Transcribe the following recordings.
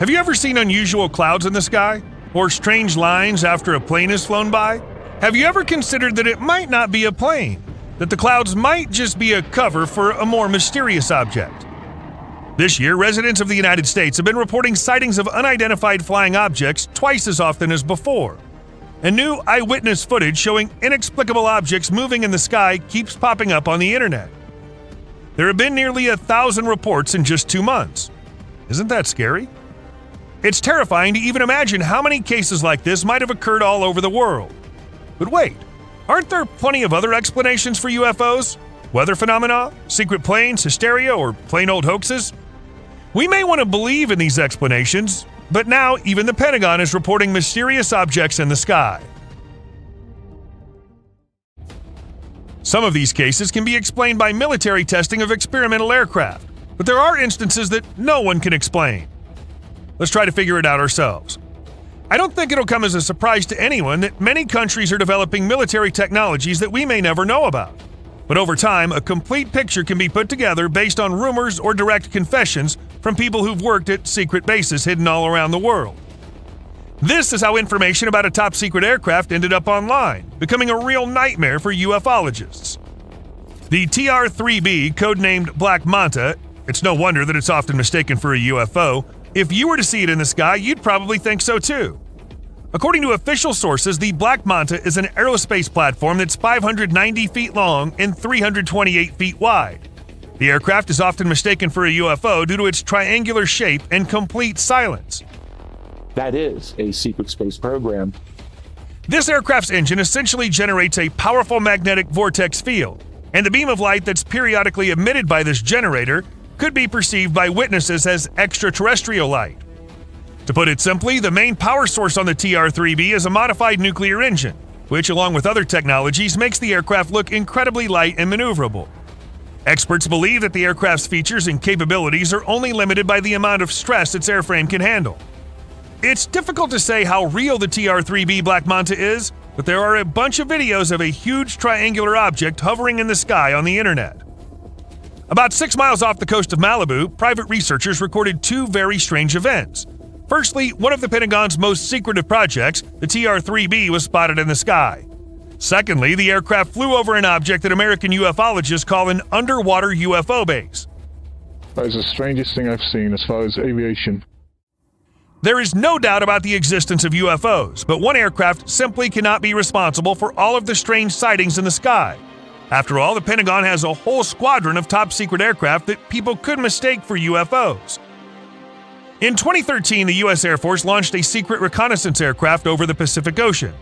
Have you ever seen unusual clouds in the sky? Or strange lines after a plane has flown by? Have you ever considered that it might not be a plane? That the clouds might just be a cover for a more mysterious object? This year, residents of the United States have been reporting sightings of unidentified flying objects twice as often as before. And new eyewitness footage showing inexplicable objects moving in the sky keeps popping up on the internet. There have been nearly 1,000 reports in just 2 months. Isn't that scary? It's terrifying to even imagine how many cases like this might have occurred all over the world. But wait, aren't there plenty of other explanations for UFOs? Weather phenomena, secret planes, hysteria, or plain old hoaxes? We may want to believe in these explanations, but now even the Pentagon is reporting mysterious objects in the sky. Some of these cases can be explained by military testing of experimental aircraft, but there are instances that no one can explain. Let's try to figure it out ourselves. I don't think it'll come as a surprise to anyone that many countries are developing military technologies that we may never know about. But over time, a complete picture can be put together based on rumors or direct confessions from people who've worked at secret bases hidden all around the world. This is how information about a top-secret aircraft ended up online, becoming a real nightmare for ufologists. The TR-3B, codenamed Black Manta, it's no wonder that it's often mistaken for a UFO. If you were to see it in the sky, you'd probably think so too. According to official sources, the Black Manta is an aerospace platform that's 590 feet long and 328 feet wide. The aircraft is often mistaken for a UFO due to its triangular shape and complete silence. That is a secret space program. This aircraft's engine essentially generates a powerful magnetic vortex field, and the beam of light that's periodically emitted by this generator could be perceived by witnesses as extraterrestrial light. To put it simply, the main power source on the TR-3B is a modified nuclear engine, which, along with other technologies, makes the aircraft look incredibly light and maneuverable. Experts believe that the aircraft's features and capabilities are only limited by the amount of stress its airframe can handle. It's difficult to say how real the TR-3B Black Manta is, but there are a bunch of videos of a huge triangular object hovering in the sky on the internet. About 6 miles off the coast of Malibu, private researchers recorded 2 very strange events. Firstly, one of the Pentagon's most secretive projects, the TR-3B, was spotted in the sky. Secondly, the aircraft flew over an object that American ufologists call an underwater UFO base. That is the strangest thing I've seen as far as aviation. There is no doubt about the existence of UFOs, but one aircraft simply cannot be responsible for all of the strange sightings in the sky. After all, the Pentagon has a whole squadron of top-secret aircraft that people could mistake for UFOs. In 2013, the U.S. Air Force launched a secret reconnaissance aircraft over the Pacific Ocean.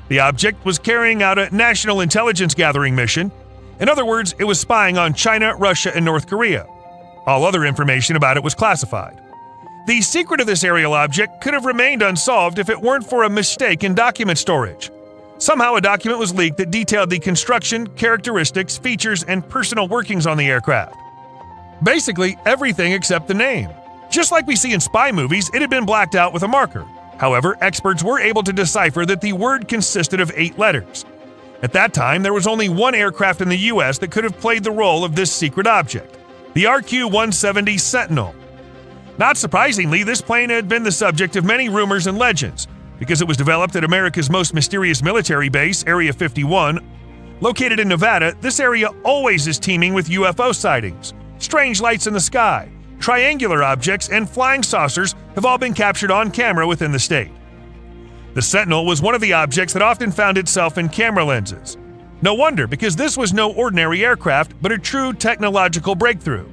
The object was carrying out a national intelligence gathering mission. In other words, it was spying on China, Russia, and North Korea. All other information about it was classified. The secret of this aerial object could have remained unsolved if it weren't for a mistake in document storage. Somehow a document was leaked that detailed the construction, characteristics, features, and personal workings on the aircraft. Basically, everything except the name. Just like we see in spy movies, it had been blacked out with a marker. However, experts were able to decipher that the word consisted of 8 letters. At that time, there was only one aircraft in the U.S. that could have played the role of this secret object, the RQ-170 Sentinel. Not surprisingly, this plane had been the subject of many rumors and legends, because it was developed at America's most mysterious military base, Area 51. Located in Nevada, this area always is teeming with UFO sightings. Strange lights in the sky, triangular objects, and flying saucers have all been captured on camera within the state. The Sentinel was one of the objects that often found itself in camera lenses. No wonder, because this was no ordinary aircraft, but a true technological breakthrough.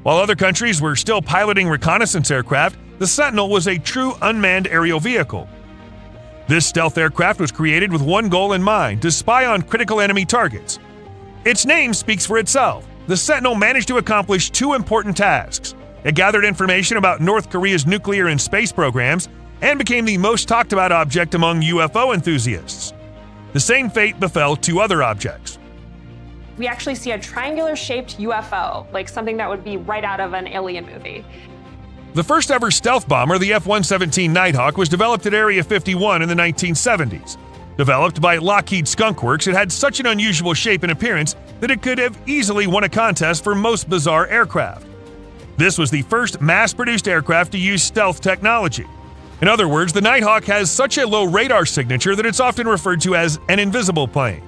While other countries were still piloting reconnaissance aircraft, the Sentinel was a true unmanned aerial vehicle. This stealth aircraft was created with one goal in mind: to spy on critical enemy targets. Its name speaks for itself. The Sentinel managed to accomplish 2 important tasks. It gathered information about North Korea's nuclear and space programs and became the most talked about object among UFO enthusiasts. The same fate befell 2 other objects. We actually see a triangular-shaped UFO, like something that would be right out of an alien movie. The first ever stealth bomber, the F-117 Nighthawk, was developed at Area 51 in the 1970s. Developed by Lockheed Skunk Works, it had such an unusual shape and appearance that it could have easily won a contest for most bizarre aircraft. This was the first mass-produced aircraft to use stealth technology. In other words, the Nighthawk has such a low radar signature that it's often referred to as an invisible plane.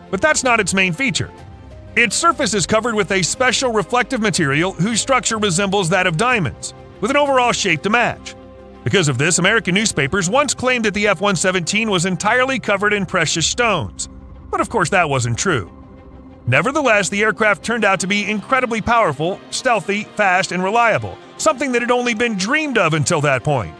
But that's not its main feature. Its surface is covered with a special reflective material whose structure resembles that of diamonds, with an overall shape to match. Because of this, American newspapers once claimed that the F-117 was entirely covered in precious stones. But of course that wasn't true. Nevertheless, the aircraft turned out to be incredibly powerful, stealthy, fast, and reliable, something that had only been dreamed of until that point.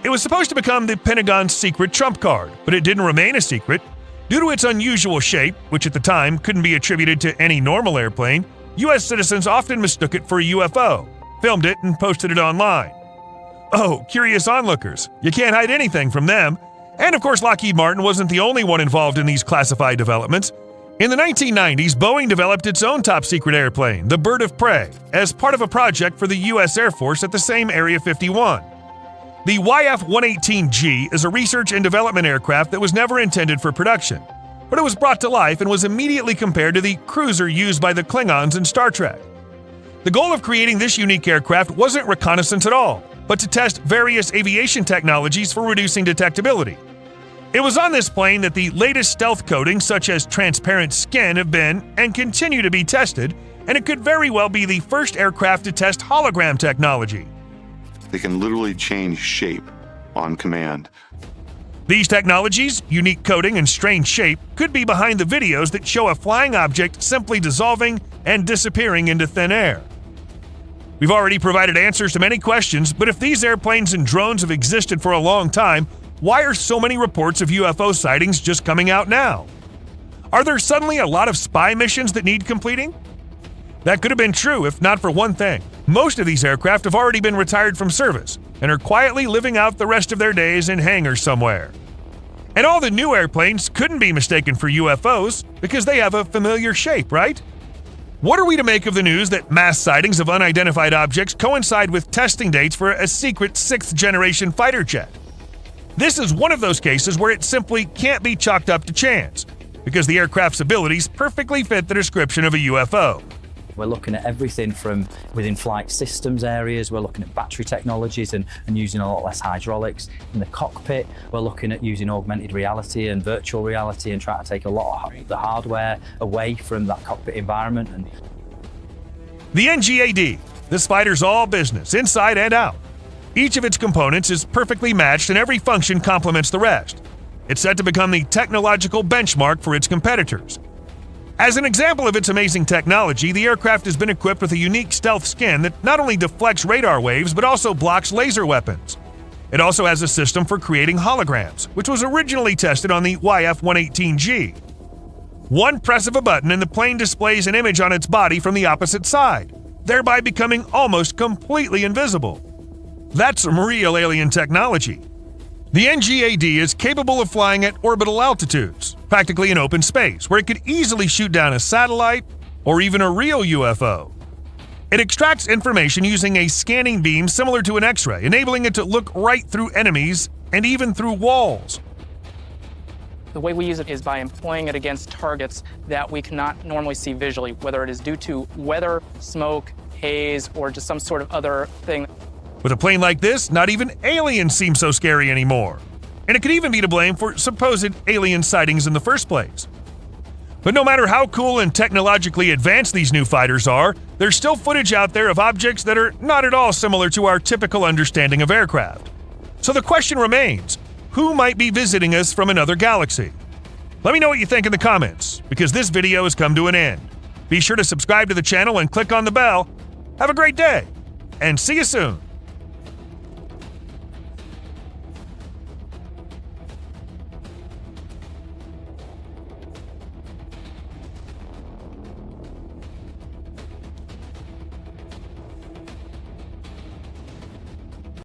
It was supposed to become the Pentagon's secret trump card, but it didn't remain a secret. Due to its unusual shape, which at the time couldn't be attributed to any normal airplane, U.S. citizens often mistook it for a UFO, filmed it, and posted it online. Oh, curious onlookers, you can't hide anything from them. And of course, Lockheed Martin wasn't the only one involved in these classified developments. In the 1990s, Boeing developed its own top-secret airplane, the Bird of Prey, as part of a project for the U.S. Air Force at the same Area 51. The YF-118G is a research and development aircraft that was never intended for production, but it was brought to life and was immediately compared to the cruiser used by the Klingons in Star Trek. The goal of creating this unique aircraft wasn't reconnaissance at all, but to test various aviation technologies for reducing detectability. It was on this plane that the latest stealth coatings, such as transparent skin, have been and continue to be tested, and it could very well be the first aircraft to test hologram technology. They can literally change shape on command. These technologies, unique coating and strange shape, could be behind the videos that show a flying object simply dissolving and disappearing into thin air. We've already provided answers to many questions, but if these airplanes and drones have existed for a long time, why are so many reports of UFO sightings just coming out now? Are there suddenly a lot of spy missions that need completing? That could have been true if not for one thing. Most of these aircraft have already been retired from service and are quietly living out the rest of their days in hangars somewhere. And all the new airplanes couldn't be mistaken for UFOs because they have a familiar shape, right? What are we to make of the news that mass sightings of unidentified objects coincide with testing dates for a secret 6th-generation fighter jet? This is one of those cases where it simply can't be chalked up to chance, because the aircraft's abilities perfectly fit the description of a UFO. We're looking at everything from within flight systems areas, we're looking at battery technologies and using a lot less hydraulics. In the cockpit, we're looking at using augmented reality and virtual reality and trying to take a lot of the hardware away from that cockpit environment. And the NGAD, this fighter's all business, inside and out. Each of its components is perfectly matched and every function complements the rest. It's set to become the technological benchmark for its competitors. As an example of its amazing technology, the aircraft has been equipped with a unique stealth skin that not only deflects radar waves but also blocks laser weapons. It also has a system for creating holograms, which was originally tested on the YF-118G. One press of a button and the plane displays an image on its body from the opposite side, thereby becoming almost completely invisible. That's some real alien technology. The NGAD is capable of flying at orbital altitudes, practically in open space, where it could easily shoot down a satellite or even a real UFO. It extracts information using a scanning beam similar to an X-ray, enabling it to look right through enemies and even through walls. The way we use it is by employing it against targets that we cannot normally see visually, whether it is due to weather, smoke, haze, or just some sort of other thing. With a plane like this, not even aliens seem so scary anymore. And it could even be to blame for supposed alien sightings in the first place. But no matter how cool and technologically advanced these new fighters are, there's still footage out there of objects that are not at all similar to our typical understanding of aircraft. So the question remains, who might be visiting us from another galaxy? Let me know what you think in the comments, because this video has come to an end. Be sure to subscribe to the channel and click on the bell. Have a great day, and see you soon.